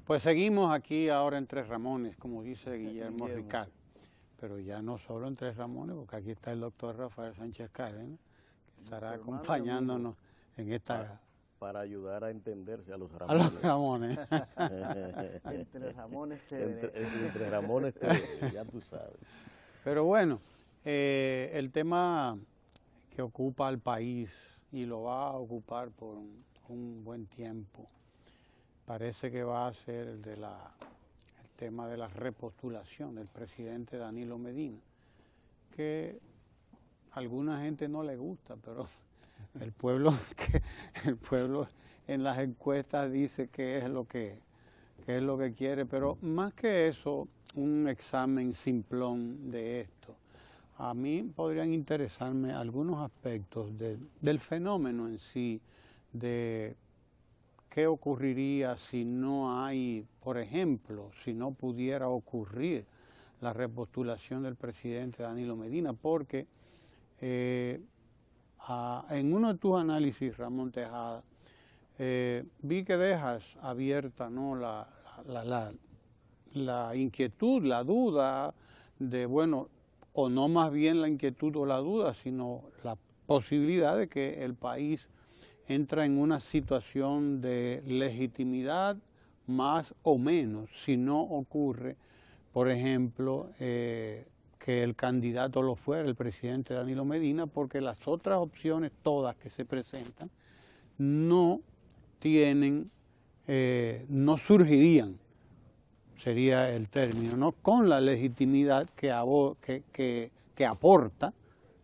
Pues seguimos aquí ahora en Tres Ramones, como dice Guillermo Ricard, pero ya no solo en Tres Ramones, porque aquí está el doctor Rafael Sánchez Cárdenas, que estará acompañándonos en esta... Para ayudar a entenderse a los Ramones. A los Ramones. Entre Ramones TV. Entre Ramones TV, ya tú sabes. Pero bueno, el tema que ocupa al país y lo va a ocupar por un buen tiempo, parece que va a ser el tema de la repostulación del presidente Danilo Medina, que a alguna gente no le gusta, pero el pueblo en las encuestas dice que es lo que quiere, pero más que eso, un examen simplón de esto. A mí podrían interesarme algunos aspectos del fenómeno en sí, de qué ocurriría si no hay, por ejemplo, si no pudiera ocurrir la repostulación del presidente Danilo Medina, porque en uno de tus análisis, Ramón Tejada, vi que dejas abierta, ¿no?, la inquietud, la duda de, bueno, o no más bien la inquietud o la duda, sino la posibilidad de que el país entra en una situación de legitimidad más o menos, si no ocurre, por ejemplo, que el candidato lo fuera el presidente Danilo Medina, porque las otras opciones todas que se presentan no surgirían, sería el término, ¿no?, con la legitimidad que aporta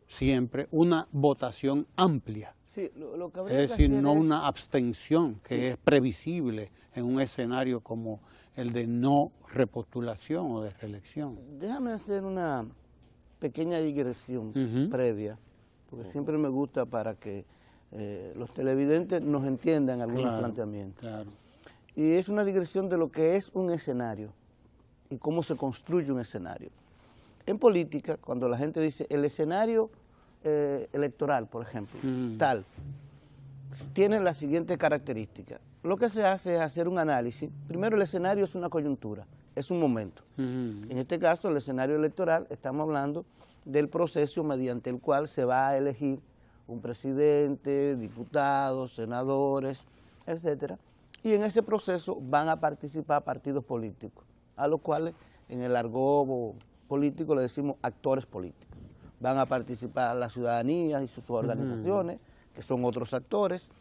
siempre una votación amplia. Sí, lo que es decir, no una abstención que es previsible en un escenario como el de no repostulación o de reelección. Déjame hacer una pequeña digresión previa, porque siempre me gusta para que los televidentes nos entiendan algunos planteamientos. Claro. Y es una digresión de lo que es un escenario y cómo se construye un escenario. En política, cuando la gente dice el escenario electoral, por ejemplo, tal, tiene la siguiente característica. Lo que se hace es hacer un análisis. Primero, el escenario es una coyuntura, es un momento. En este caso, el escenario electoral, estamos hablando del proceso mediante el cual se va a elegir un presidente, diputados, senadores, etcétera. Y en ese proceso van a participar partidos políticos, a los cuales en el argot político le decimos actores políticos. Van a participar la ciudadanía y sus organizaciones, que son otros actores,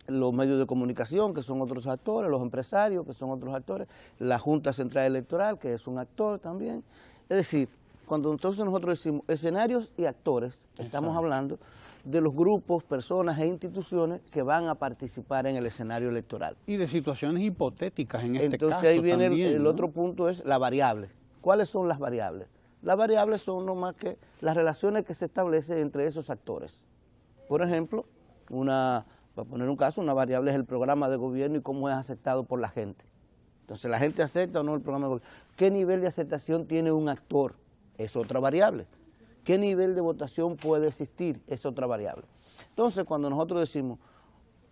los medios de comunicación, que son otros actores, los empresarios, que son otros actores, la Junta Central Electoral, que es un actor también. Es decir, cuando entonces nosotros decimos escenarios y actores, estamos hablando de los grupos, personas e instituciones que van a participar en el escenario electoral. Y de situaciones hipotéticas en este caso. Entonces ahí viene también, el ¿no? otro punto, es la variable. ¿Cuáles son las variables? Las variables son no más que las relaciones que se establecen entre esos actores. Por ejemplo, para poner un caso, una variable es el programa de gobierno y cómo es aceptado por la gente. Entonces, ¿la gente acepta o no el programa de gobierno? ¿Qué nivel de aceptación tiene un actor? Es otra variable. ¿Qué nivel de votación puede existir? Es otra variable. Entonces, cuando nosotros decimos,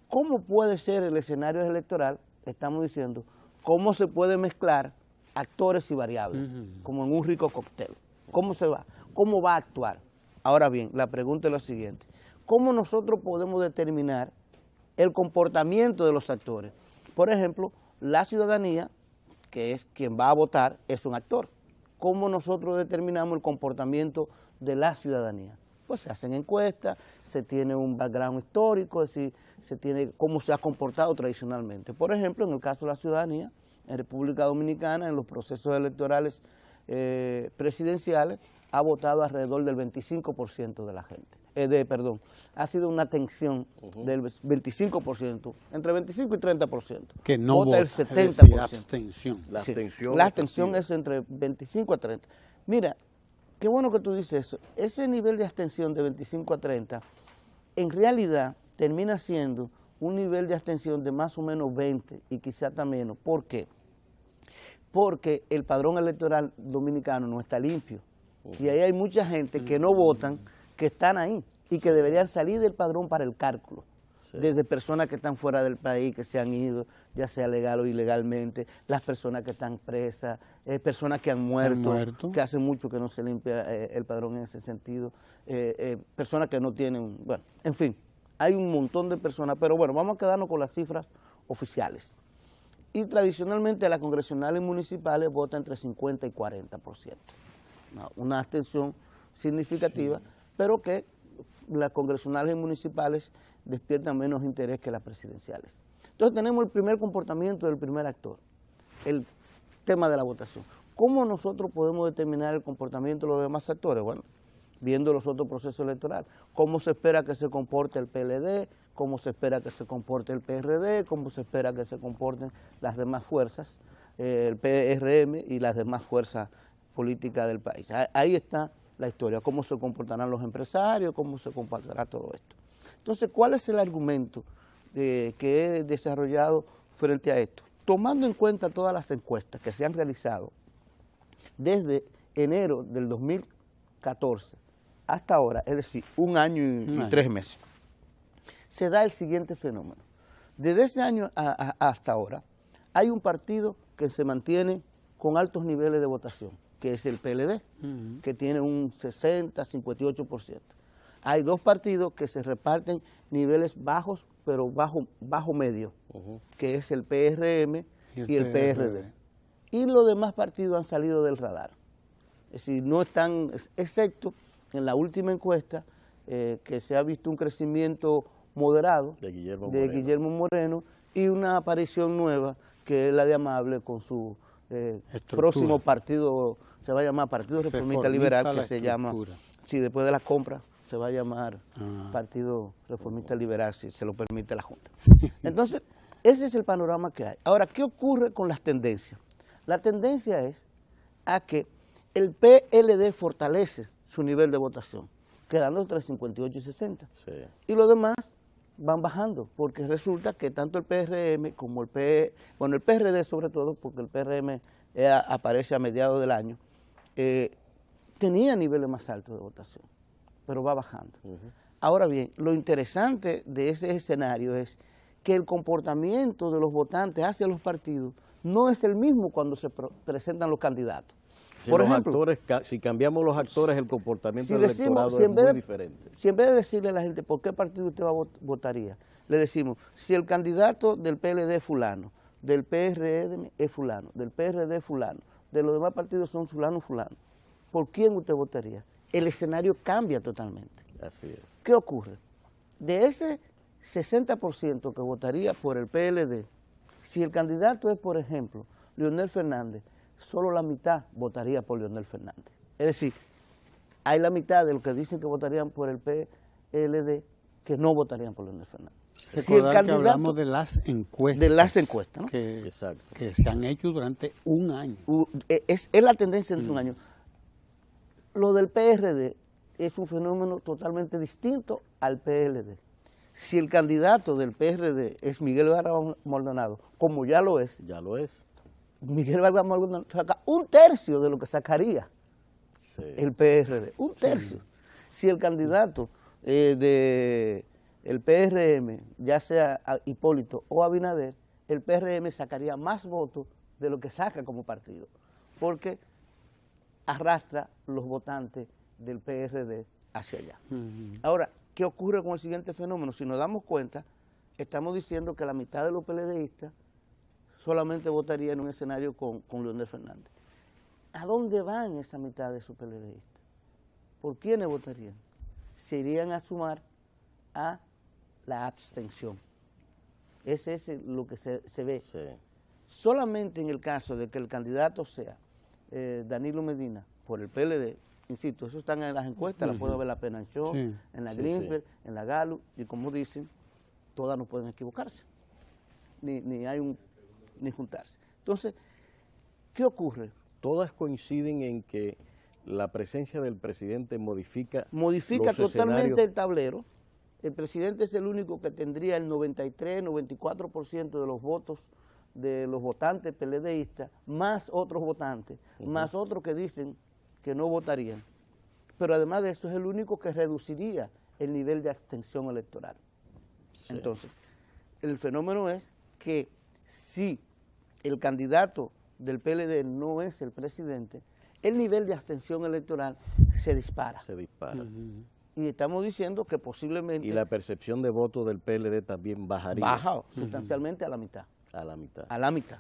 ¿cómo puede ser el escenario electoral? Estamos diciendo, ¿cómo se puede mezclar actores y variables, como en un rico cóctel? ¿Cómo se va? ¿Cómo va a actuar? Ahora bien, la pregunta es la siguiente. ¿Cómo nosotros podemos determinar el comportamiento de los actores? Por ejemplo, la ciudadanía, que es quien va a votar, es un actor. ¿Cómo nosotros determinamos el comportamiento de la ciudadanía? Pues se hacen encuestas, se tiene un background histórico, es decir, se tiene cómo se ha comportado tradicionalmente. Por ejemplo, en el caso de la ciudadanía, en República Dominicana, en los procesos electorales presidenciales, ha votado alrededor del 25% de la gente. Ha sido una atención del 25%, entre 25 y 30%. Que no vota el 70%. Es decir, abstención. La Sí, abstención, la abstención es entre 25 a 30. Mira, qué bueno que tú dices eso. Ese nivel de abstención de 25 a 30, en realidad termina siendo un nivel de abstención de más o menos 20 y quizá hasta menos. ¿Por qué? Porque el padrón electoral dominicano no está limpio. Y ahí hay mucha gente que no votan, que están ahí y que deberían salir del padrón para el cálculo. Sí. desde personas que están fuera del país, que se han ido, ya sea legal o ilegalmente, las personas que están presas, personas que han muerto, que hace mucho que no se limpia el padrón en ese sentido, personas que no tienen, bueno, en fin, hay un montón de personas, pero bueno, vamos a quedarnos con las cifras oficiales. Y tradicionalmente las congresionales municipales votan entre 50 y 40%. Una abstención significativa, sí, pero que las congresionales municipales despiertan menos interés que las presidenciales. Entonces tenemos el primer comportamiento del primer actor, el tema de la votación. ¿Cómo nosotros podemos determinar el comportamiento de los demás actores? Bueno, viendo los otros procesos electorales. ¿Cómo se espera que se comporte el PLD? ¿Cómo se espera que se comporte el PRD? ¿Cómo se espera que se comporten las demás fuerzas, el PRM y las demás fuerzas políticas del país? Ahí está la historia, cómo se comportarán los empresarios, cómo se comportará todo esto. Entonces, ¿cuál es el argumento que he desarrollado frente a esto? Tomando en cuenta todas las encuestas que se han realizado desde enero del 2014 hasta ahora, es decir, un año y 3 meses, se da el siguiente fenómeno. Desde ese año hasta ahora, hay un partido que se mantiene con altos niveles de votación, que es el PLD, que tiene un 60, 58%. Hay dos partidos que se reparten niveles bajos, pero bajo medio, que es el PRM y el PRD. Y los demás partidos han salido del radar. Es decir, no están, excepto en la última encuesta, que se ha visto un crecimiento moderado de Guillermo Moreno y una aparición nueva, que es la de Amable con su próximo partido, se va a llamar Partido Reformista Liberal, que se llama, sí, después de la compra, se va a llamar Partido Reformista Liberal, si se lo permite la Junta. Entonces, ese es el panorama que hay. Ahora, ¿qué ocurre con las tendencias? La tendencia es a que el PLD fortalece su nivel de votación, quedando entre 58 y 60. Sí. Y los demás van bajando, porque resulta que tanto el PRM como el PRD sobre todo, porque el PRM aparece a mediados del año, tenía niveles más altos de votación, pero va bajando. Ahora bien, lo interesante de ese escenario es que el comportamiento de los votantes hacia los partidos no es el mismo cuando se presentan los candidatos. Si por ejemplo, si cambiamos los actores, el comportamiento del electorado es muy diferente. Si en vez de decirle a la gente por qué partido usted votaría, le decimos, si el candidato del PLD es fulano, del PRD es fulano, del PRD es fulano, de los demás partidos son fulano, ¿por quién usted votaría? El escenario cambia totalmente. Así es. ¿Qué ocurre? De ese 60% que votaría por el PLD, si el candidato es, por ejemplo, Leonel Fernández, solo la mitad votaría por Leonel Fernández. Es decir, hay la mitad de los que dicen que votarían por el PLD que no votarían por Leonel Fernández. Si el candidato, que hablamos de las encuestas. De las encuestas, ¿no? Que se han hecho durante un año. Es la tendencia entre un año. Lo del PRD es un fenómeno totalmente distinto al PLD. Si el candidato del PRD es Miguel Vargas Maldonado, como ya lo es, Miguel Vargas Maldonado saca un tercio de lo que sacaría el PRD, un tercio. Si el candidato del PRM, ya sea Hipólito o Abinader, el PRM sacaría más votos de lo que saca como partido, porque arrastra los votantes del PRD hacia allá. Ahora, ¿qué ocurre con el siguiente fenómeno? Si nos damos cuenta, estamos diciendo que la mitad de los PLDistas solamente votaría en un escenario con Leonel Fernández. ¿A dónde van esa mitad de esos PLDistas? ¿Por quiénes votarían? Se irían a sumar a la abstención. Ese es lo que se ve. Sí. Solamente en el caso de que el candidato sea Danilo Medina por el PLD, insisto, eso están en las encuestas, la puede ver la Penanchón, en la Greenberg, en la Gallup, y como dicen, todas no pueden equivocarse, ni juntarse. Entonces, ¿qué ocurre? Todas coinciden en que la presencia del presidente modifica totalmente el tablero. El presidente es el único que tendría el 93, 94% de los votos de los votantes PLDistas, más otros votantes, más otros que dicen que no votarían. Pero además de eso es el único que reduciría el nivel de abstención electoral. Sí. Entonces, el fenómeno es que si el candidato del PLD no es el presidente, el nivel de abstención electoral se dispara. Se dispara. Y estamos diciendo que posiblemente... Y la percepción de voto del PLD también bajaría. Baja sustancialmente a la mitad. A la mitad. A la mitad,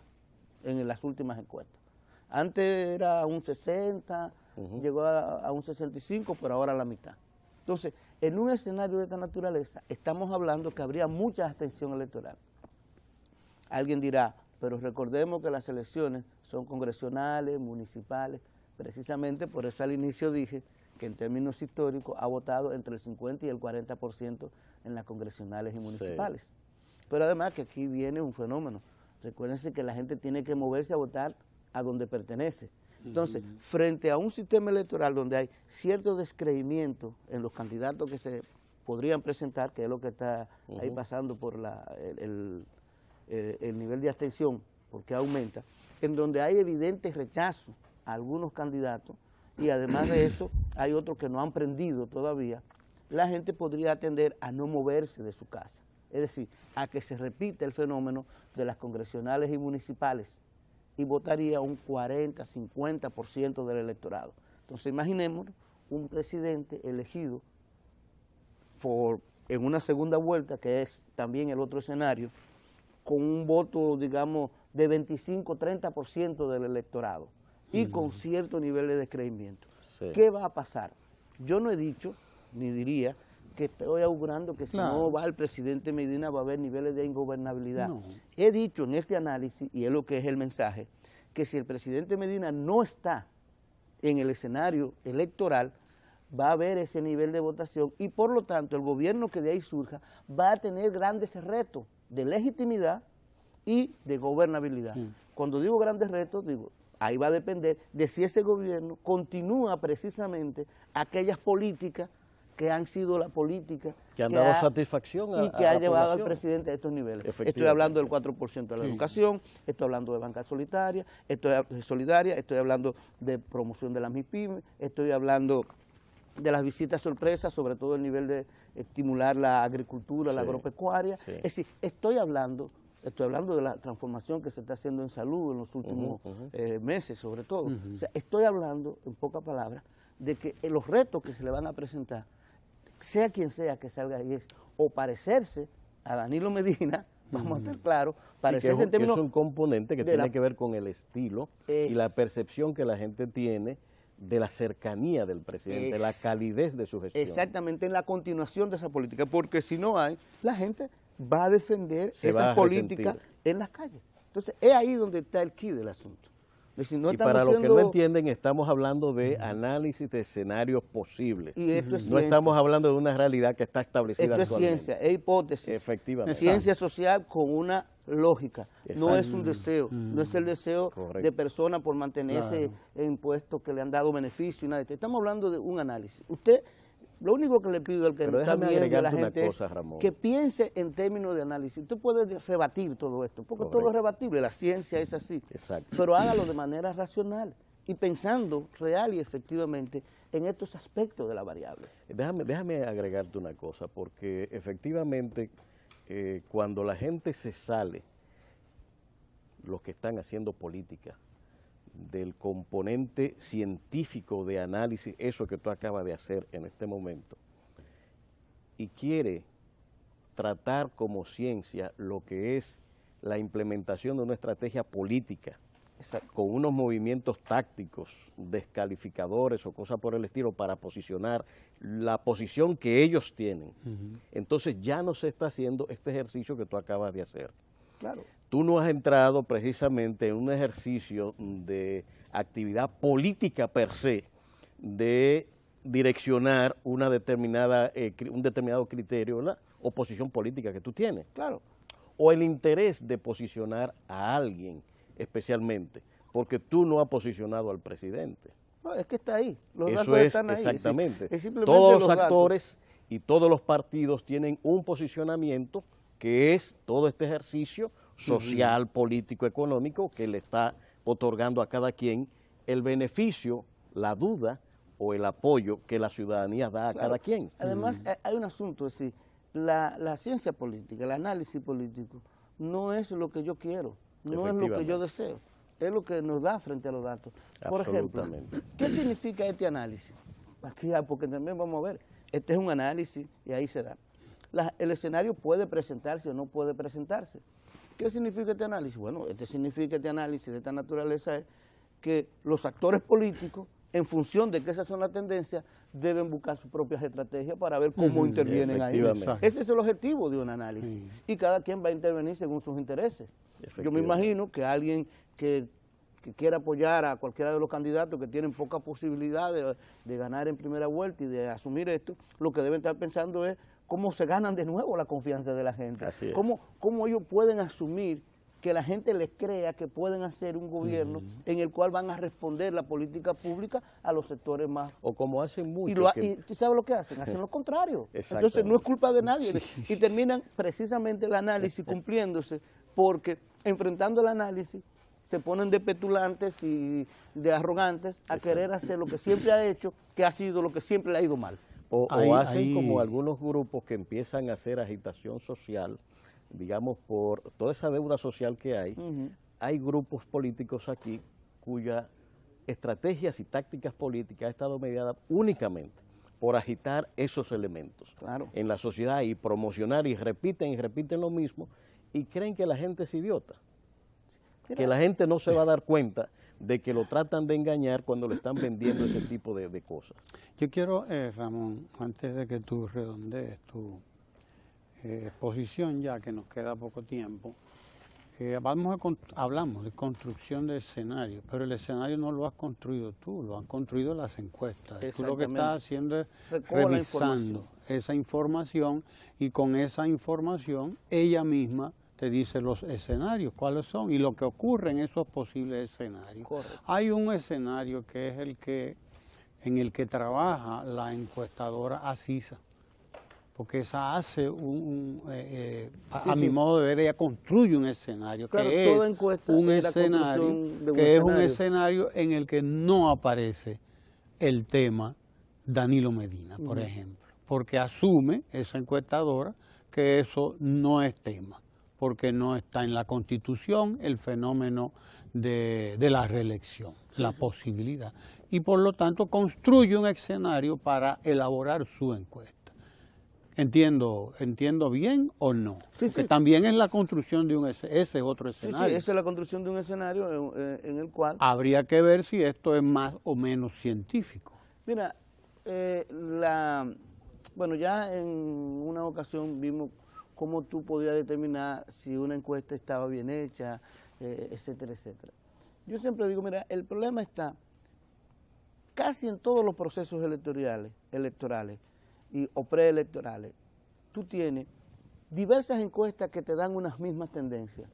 en las últimas encuestas. Antes era un 60, llegó a un 65, pero ahora a la mitad. Entonces, en un escenario de esta naturaleza, estamos hablando que habría mucha abstención electoral. Alguien dirá, pero recordemos que las elecciones son congresionales, municipales. Precisamente por eso al inicio dije que en términos históricos ha votado entre el 50 y el 40% en las congresionales y municipales. Sí. Pero además que aquí viene un fenómeno. Recuérdense que la gente tiene que moverse a votar a donde pertenece. Entonces, frente a un sistema electoral donde hay cierto descreimiento en los candidatos que se podrían presentar, que es lo que está ahí pasando por el nivel de abstención, porque aumenta, en donde hay evidente rechazo a algunos candidatos, y además de eso hay otros que no han prendido todavía, la gente podría tender a no moverse de su casa. Es decir, a que se repita el fenómeno de las congresionales y municipales y votaría un 40, 50% del electorado. Entonces imaginemos un presidente elegido en una segunda vuelta, que es también el otro escenario, con un voto, digamos, de 25, 30% del electorado y con cierto nivel de descreimiento. Sí. ¿Qué va a pasar? Yo no he dicho, ni diría, que estoy augurando que si no va el presidente Medina va a haber niveles de ingobernabilidad. No. He dicho en este análisis, y es lo que es el mensaje, que si el presidente Medina no está en el escenario electoral, va a haber ese nivel de votación y por lo tanto el gobierno que de ahí surja va a tener grandes retos de legitimidad y de gobernabilidad. Cuando digo grandes retos, digo, ahí va a depender de si ese gobierno continúa precisamente aquellas políticas que han sido la política que han dado satisfacción y que ha llevado al presidente a estos niveles. Estoy hablando del 4% de la educación, estoy hablando de banca solidaria, estoy hablando de promoción de las MIPYME, estoy hablando de las visitas sorpresas, sobre todo el nivel de estimular la agricultura, la agropecuaria. Es decir, estoy hablando de la transformación que se está haciendo en salud en los últimos meses, sobre todo. O sea, estoy hablando, en pocas palabras, de que los retos que se le van a presentar, sea quien sea que salga ahí, es o parecerse a Danilo Medina, vamos a estar claros, parecerse en términos... Es un componente que tiene que ver con el estilo y la percepción que la gente tiene de la cercanía del presidente, la calidez de su gestión. Exactamente, en la continuación de esa política, porque si no hay, la gente va a defender esa política en las calles. Entonces, es ahí donde está el quid del asunto. Si no y para los que no entienden, estamos hablando de análisis de escenarios posibles. Y esto es no estamos hablando de una realidad que está establecida actualmente. Esto es ciencia, es hipótesis. Efectivamente. Es ciencia social con una lógica. No es un deseo, no es el deseo de persona por mantenerse en puestos que le han dado beneficio y nada. Estamos hablando de un análisis. Usted, lo único que le pido al que nos está viendo a la gente es que piense en términos de análisis. Usted puede rebatir todo esto, porque todo es rebatible, la ciencia es así. Exacto. Pero hágalo de manera racional y pensando real y efectivamente en estos aspectos de la variable. Déjame agregarte una cosa, porque efectivamente cuando la gente se sale, los que están haciendo política, del componente científico de análisis, eso que tú acabas de hacer en este momento, y quiere tratar como ciencia lo que es la implementación de una estrategia política, con unos movimientos tácticos, descalificadores o cosas por el estilo para posicionar la posición que ellos tienen. Entonces ya no se está haciendo este ejercicio que tú acabas de hacer. Claro. Tú no has entrado precisamente en un ejercicio de actividad política per se, de direccionar un determinado criterio, ¿verdad? O posición política que tú tienes. Claro. O el interés de posicionar a alguien especialmente, porque tú no has posicionado al presidente. No, es que está ahí. Los datos están ahí. Exactamente. Todos los actores y todos los partidos tienen un posicionamiento que es todo este ejercicio social, político, económico, que le está otorgando a cada quien el beneficio, la duda o el apoyo que la ciudadanía da a cada quien. Además, hay un asunto, es decir, la ciencia política, el análisis político, no es lo que yo quiero, no es lo que yo deseo, es lo que nos da frente a los datos. Por ejemplo, ¿qué significa este análisis? Aquí, porque también vamos a ver, este es un análisis y ahí se da. El escenario puede presentarse o no puede presentarse. ¿Qué significa este análisis? Bueno, significa este análisis de esta naturaleza es que los actores políticos, en función de que esas son las tendencias, deben buscar sus propias estrategias para ver cómo intervienen ahí. Ese es el objetivo de un análisis. Y cada quien va a intervenir según sus intereses. Yo me imagino que alguien que quiera apoyar a cualquiera de los candidatos que tienen poca posibilidad de ganar en primera vuelta y de asumir esto, lo que deben estar pensando es cómo se ganan de nuevo la confianza de la gente. Cómo ellos pueden asumir que la gente les crea que pueden hacer un gobierno en el cual van a responder la política pública a los sectores más... O como hacen muchos. Y ¿tú sabes lo que hacen? Hacen lo contrario. Entonces no es culpa de nadie. Y terminan precisamente el análisis cumpliéndose porque enfrentando el análisis se ponen de petulantes y de arrogantes a querer hacer lo que siempre ha hecho, que ha sido lo que siempre le ha ido mal. O hacen como algunos grupos que empiezan a hacer agitación social, digamos, por toda esa deuda social que hay. Hay grupos políticos aquí cuyas estrategias y tácticas políticas han estado mediadas únicamente por agitar esos elementos en la sociedad y promocionar y repiten lo mismo y creen que la gente es idiota, que la gente no se va a dar cuenta de que lo tratan de engañar cuando le están vendiendo ese tipo de cosas. Yo quiero, Ramón, antes de que tú redondees tu exposición, ya que nos queda poco tiempo, hablamos de construcción de escenario, pero el escenario no lo has construido tú, lo han construido las encuestas. Tú lo que estás haciendo es revisando esa información y con esa información ella misma te dice los escenarios, cuáles son y lo que ocurre en esos posibles escenarios. Hay un escenario que es en el que trabaja la encuestadora Acisa, porque esa hace a mi modo de ver, ella construye un escenario, que es un escenario en el que no aparece el tema Danilo Medina, por ejemplo, porque asume esa encuestadora que eso no es tema, porque no está en la Constitución el fenómeno de la reelección, la posibilidad, y por lo tanto construye un escenario para elaborar su encuesta. ¿Entiendo bien o no? Porque también es la construcción de ese otro escenario. Sí, esa es la construcción de un escenario en el cual... Habría que ver si esto es más o menos científico. Mira, bueno, ya en una ocasión vimos cómo tú podías determinar si una encuesta estaba bien hecha, etcétera, etcétera. Yo siempre digo, mira, el problema está casi en todos los procesos electorales o preelectorales. Tú tienes diversas encuestas que te dan unas mismas tendencias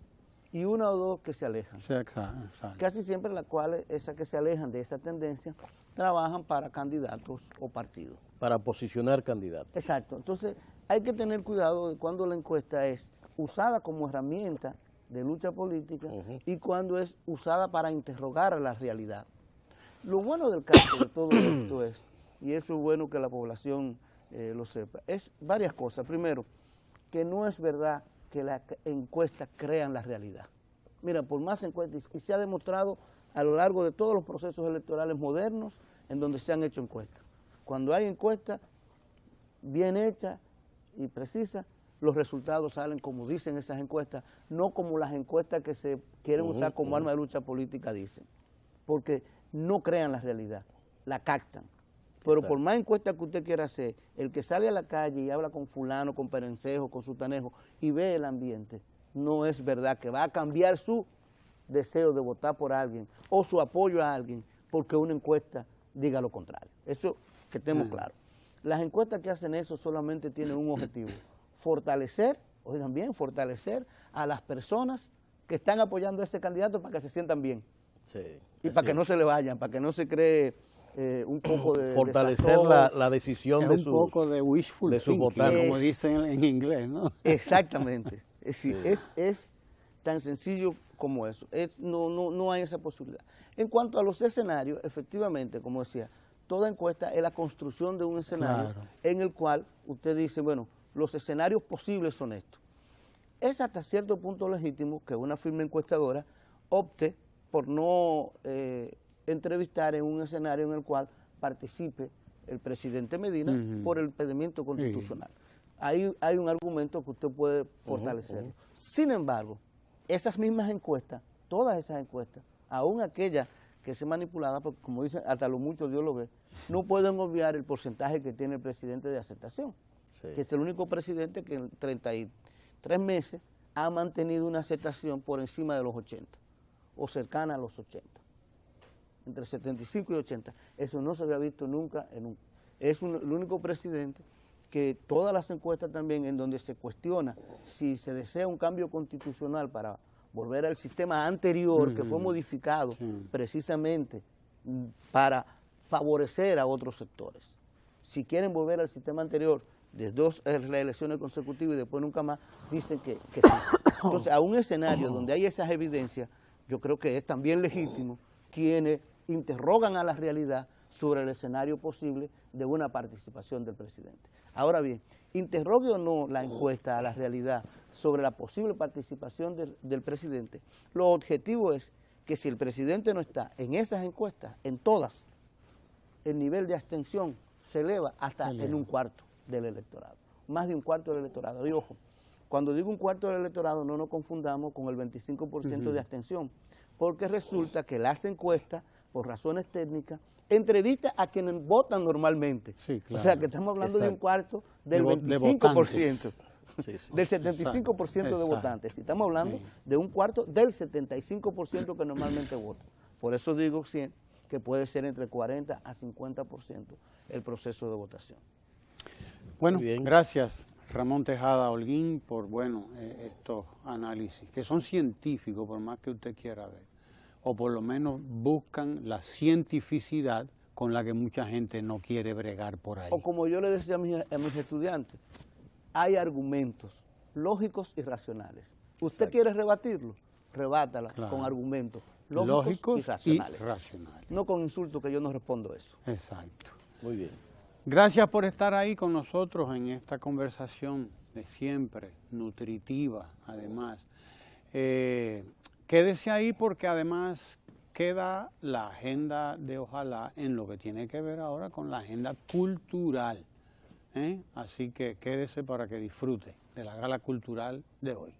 y una o dos que se alejan. Sí, exacto. Casi siempre las cuales, esas que se alejan de esa tendencia, trabajan para candidatos o partidos. Para posicionar candidatos. Exacto. Entonces, hay que tener cuidado de cuando la encuesta es usada como herramienta de lucha política y cuando es usada para interrogar a la realidad. Lo bueno del caso de todo esto es, y eso es bueno que la población lo sepa, es varias cosas. Primero, que no es verdad que las encuestas crean la realidad. Mira, por más encuestas, y se ha demostrado a lo largo de todos los procesos electorales modernos en donde se han hecho encuestas. Cuando hay encuestas bien hechas y precisas, los resultados salen como dicen esas encuestas, no como las encuestas que se quieren usar como arma de lucha política dicen, porque no crean la realidad, la captan. Pero por más encuestas que usted quiera hacer, el que sale a la calle y habla con fulano, con perencejo, con sutanejo y ve el ambiente, no es verdad que va a cambiar su deseo de votar por alguien o su apoyo a alguien porque una encuesta diga lo contrario. Eso que estemos claros. Las encuestas que hacen eso solamente tienen un objetivo, fortalecer, oigan bien, fortalecer a las personas que están apoyando a ese candidato para que se sientan bien. Y para que no se le vayan, para que no se cree un poco de fortalecer la decisión de un poco de wishful thinking, como dicen en inglés, ¿no? Exactamente. Es decir, es tan sencillo como eso. No hay esa posibilidad. En cuanto a los escenarios, efectivamente, como decía, toda encuesta es la construcción de un escenario en el cual usted dice, bueno, los escenarios posibles son estos. Es hasta cierto punto legítimo que una firma encuestadora opte por no entrevistar en un escenario en el cual participe el presidente Medina por el impedimento constitucional. Hay un argumento que usted puede fortalecerlo. Sin embargo, esas mismas encuestas, todas esas encuestas, aún aquellas que se manipuladas, porque como dicen, hasta lo mucho Dios lo ve, no pueden obviar el porcentaje que tiene el presidente de aceptación, que es el único presidente que en 33 meses ha mantenido una aceptación por encima de los 80, o cercana a los 80, entre 75 y 80. Eso no se había visto nunca, el único presidente que todas las encuestas también en donde se cuestiona si se desea un cambio constitucional para volver al sistema anterior que fue modificado precisamente para favorecer a otros sectores. Si quieren volver al sistema anterior de 2 reelecciones consecutivas y después nunca más, dicen que sí. Entonces, a un escenario donde hay esas evidencias, yo creo que es también legítimo quienes interrogan a la realidad sobre el escenario posible de una participación del presidente. Ahora bien, interrogue o no la encuesta a la realidad sobre la posible participación del presidente, lo objetivo es que si el presidente no está en esas encuestas, en todas, el nivel de abstención se eleva hasta en un cuarto del electorado, más de un cuarto del electorado. Y ojo, cuando digo un cuarto del electorado no nos confundamos con el 25% de abstención, porque resulta que las encuestas, por razones técnicas, entrevista a quienes votan normalmente. Sí, claro. O sea que estamos hablando de un cuarto del 25%, del 75% de votantes. Y estamos hablando de un cuarto del 75% que normalmente vota. Por eso digo que puede ser entre 40 a 50% el proceso de votación. Bueno, gracias Ramón Tejada Holguín por estos análisis, que son científicos por más que usted quiera ver, o por lo menos buscan la cientificidad con la que mucha gente no quiere bregar por ahí. O como yo le decía a mis estudiantes, hay argumentos lógicos y racionales. ¿Usted quiere rebatirlo? Rebátala con argumentos lógicos y racionales. No con insultos, que yo no respondo eso. Exacto. Muy bien. Gracias por estar ahí con nosotros en esta conversación de siempre, nutritiva, además. Quédese ahí porque además queda la agenda de Ojalá en lo que tiene que ver ahora con la agenda cultural. Así que quédese para que disfrute de la gala cultural de hoy.